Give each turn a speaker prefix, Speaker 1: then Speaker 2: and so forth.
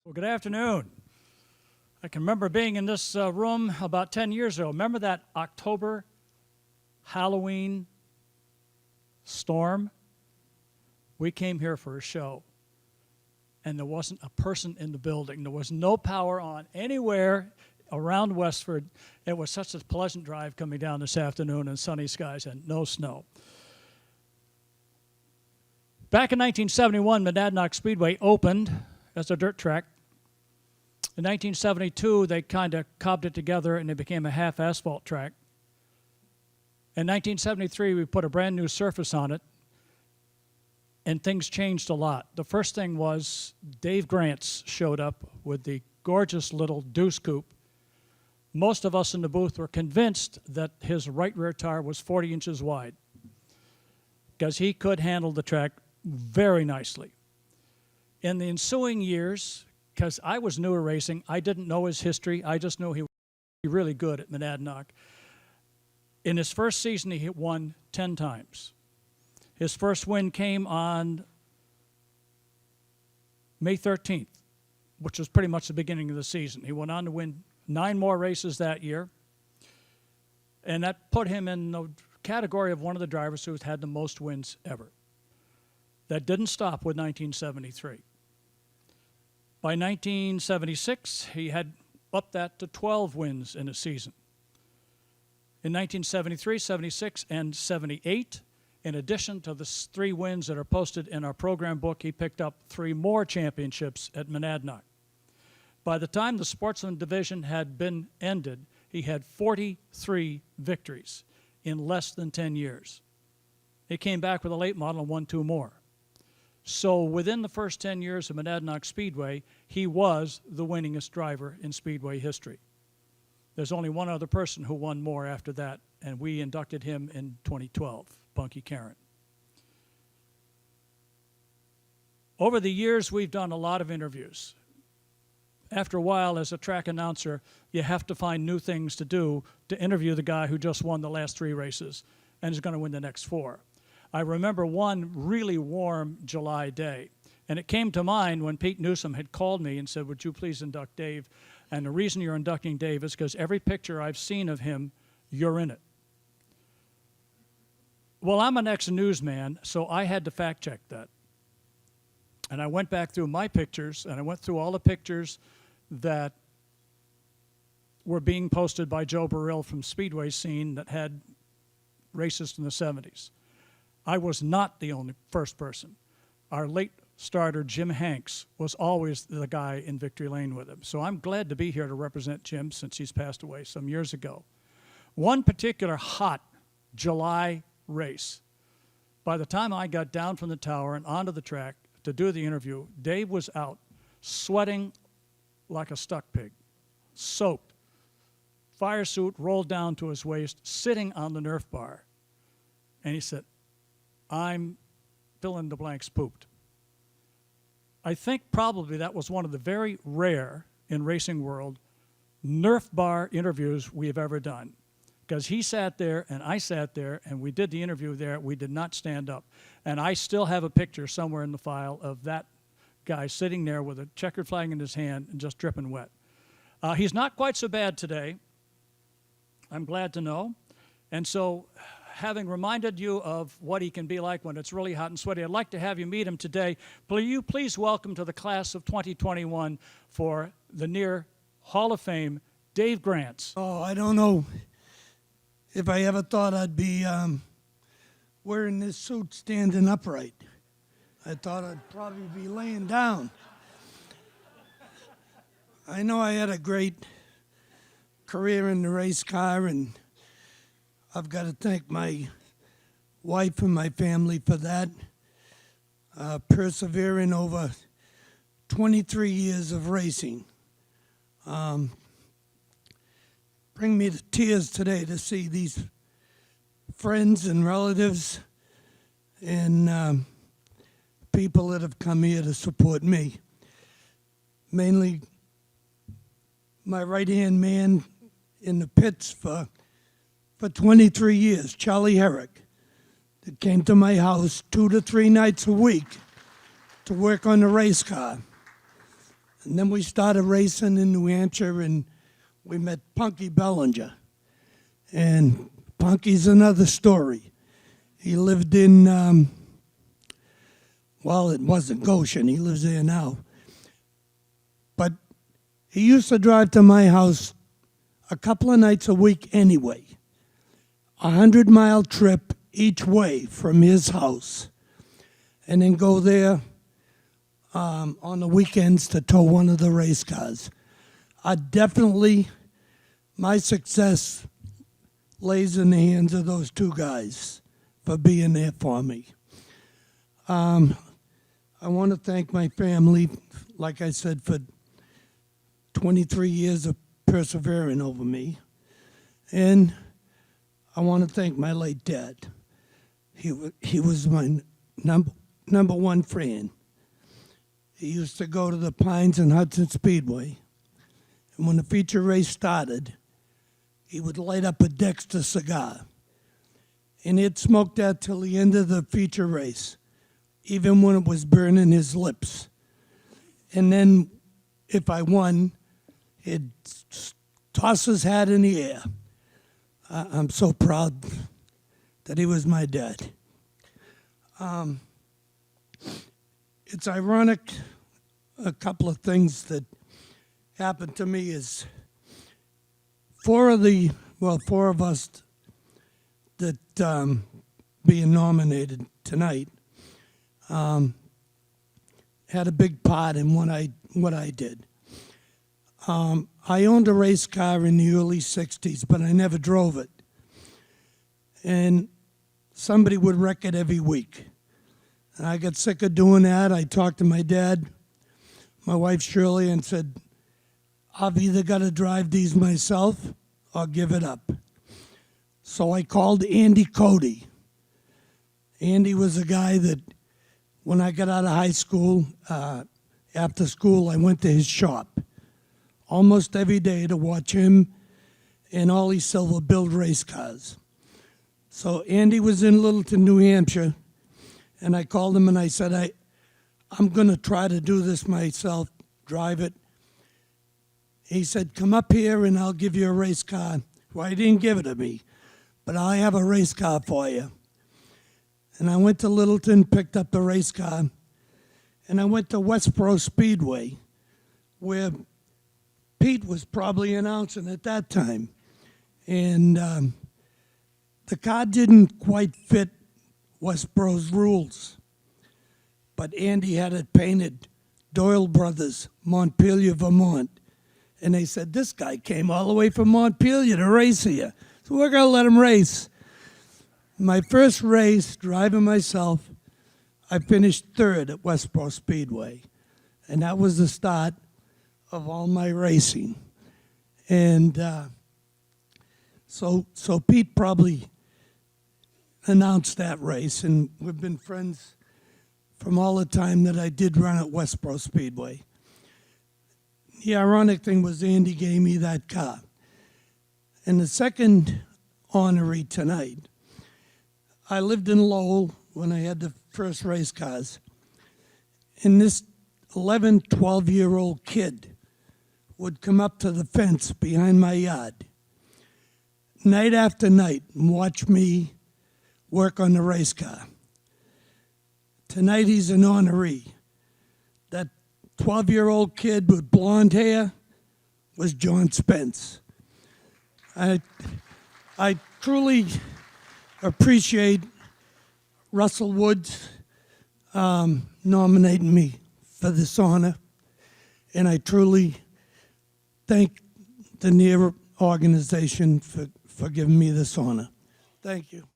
Speaker 1: Well, good afternoon. I can remember being in this room about 10 years ago. Remember that October Halloween storm? We came here for a show, and there wasn't a person in the building. There was no power on anywhere around Westford. It was such a pleasant drive coming down this afternoon in sunny skies and no snow. Back in 1971, Monadnock Speedway opened as a dirt track. In 1972, they kind of cobbed it together and it became a half asphalt track. In 1973, we put a brand new surface on it, and things changed a lot. The first thing was Dave Grantz showed up with the gorgeous little deuce coupe. Most of us in the booth were convinced that his right rear tire was 40 inches wide because he could handle the track very nicely. In the ensuing years, because I was newer racing, I didn't know his history. I just knew he was really good at Monadnock. In his first season, he won 10 times. His first win came on May 13th, which was pretty much the beginning of the season. He went on to win 9 more races that year, and that put him in the category of one of the drivers who's had the most wins ever. That didn't stop with 1973. By 1976, he had upped that to 12 wins in a season. In 1973, 76, and 78, in addition to the 3 wins that are posted in our program book, he picked up 3 more championships at Monadnock. By the time the sportsman division had been ended, he had 43 victories in less than 10 years. He came back with a late model and won 2 more. So within the first 10 years of Monadnock Speedway, he was the winningest driver in Speedway history. There's only one other person who won more after that, and we inducted him in 2012, Bunky Karen. Over the years, we've done a lot of interviews. After a while, as a track announcer, you have to find new things to do to interview the guy who just won the last 3 races and is going to win the next 4. I remember one really warm July day, and it came to mind when Pete Newsom had called me and said, "Would you please induct Dave? And the reason you're inducting Dave is because every picture I've seen of him, you're in it." Well, I'm an ex-newsman, so I had to fact check that. And I went back through my pictures, and I went through all the pictures that were being posted by Joe Burrill from Speedway Scene that had races in the 70s. I was not the only first person. Our late starter, Jim Hanks, was always the guy in Victory Lane with him. So I'm glad to be here to represent Jim since he's passed away some years ago. One particular hot July race, by the time I got down from the tower and onto the track to do the interview, Dave was out sweating like a stuck pig, soaked, fire suit rolled down to his waist, sitting on the Nerf bar. And he said, "I'm fill in the blanks pooped." I think probably that was one of the very rare in racing world Nerf bar interviews we have ever done. Because he sat there and I sat there and we did the interview there. We did not stand up. And I still have a picture somewhere in the file of that guy sitting there with a checkered flag in his hand and just dripping wet. He's not quite so bad today, I'm glad to know. And so, having reminded you of what he can be like when it's really hot and sweaty, I'd like to have you meet him today. Will you please welcome to the class of 2021 for the near Hall of Fame, Dave Grantz.
Speaker 2: Oh, I don't know if I ever thought I'd be wearing this suit standing upright. I thought I'd probably be laying down. I know I had a great career in the race car, and I've got to thank my wife and my family for that. Persevering over 23 years of racing. Bring me to tears today to see these friends and relatives and people that have come here to support me. Mainly my right-hand man in the pits for 23 years, Charlie Herrick, that came to my house 2 to 3 nights a week to work on the race car. And then we started racing in New Hampshire, and we met Punky Bellinger. And Punky's another story. He lived in, well, it wasn't Goshen. He lives there now. But he used to drive to my house a couple of nights a week anyway. 100-mile trip each way from his house. And then go there on the weekends to tow one of the race cars. My success lays in the hands of those two guys for being there for me. I want to thank my family, like I said, for 23 years of persevering over me. And I want to thank my late dad. He was my number one fan. He used to go to the Pines and Hudson Speedway. And when the feature race started, he would light up a Dexter cigar. And he'd smoke that till the end of the feature race, even when it was burning his lips. And then, if I won, he'd toss his hat in the air. I'm so proud that he was my dad. It's ironic, a couple of things that happened to me is four of us that being nominated tonight had a big part in what I did. I owned a race car in the early 60s, but I never drove it. And somebody would wreck it every week. And I got sick of doing that. I talked to my dad, my wife Shirley, and said, I've either got to drive these myself or give it up. So I called Andy Cody. Andy was a guy that when I got out of high school, after school, I went to his shop almost every day to watch him and Ollie Silver build race cars. So Andy was in Littleton, New Hampshire, and I called him and I said, I'm going to try to do this myself, drive it. He said, come up here and I'll give you a race car. Well, he didn't give it to me, but I have a race car for you. And I went to Littleton, picked up the race car, and I went to Westboro Speedway, where Pete was probably announcing at that time. And the car didn't quite fit Westboro's rules. But Andy had it painted Doyle Brothers, Montpelier, Vermont. And they said, this guy came all the way from Montpelier to race here. So we're going to let him race. My first race, driving myself, I finished third at Westboro Speedway. And that was the start of all my racing. And so Pete probably announced that race, and we've been friends from all the time that I did run at Westboro Speedway. The ironic thing was Andy gave me that car. And the second honoree tonight, I lived in Lowell when I had the first race cars. And this 11, 12-year-old kid would come up to the fence behind my yard night after night and watch me work on the race car. Tonight he's an honoree. That 12-year-old kid with blonde hair was John Spence. I truly appreciate Russell Woods nominating me for this honor, and I truly thank the NEAR organization for giving me this honor. Thank you.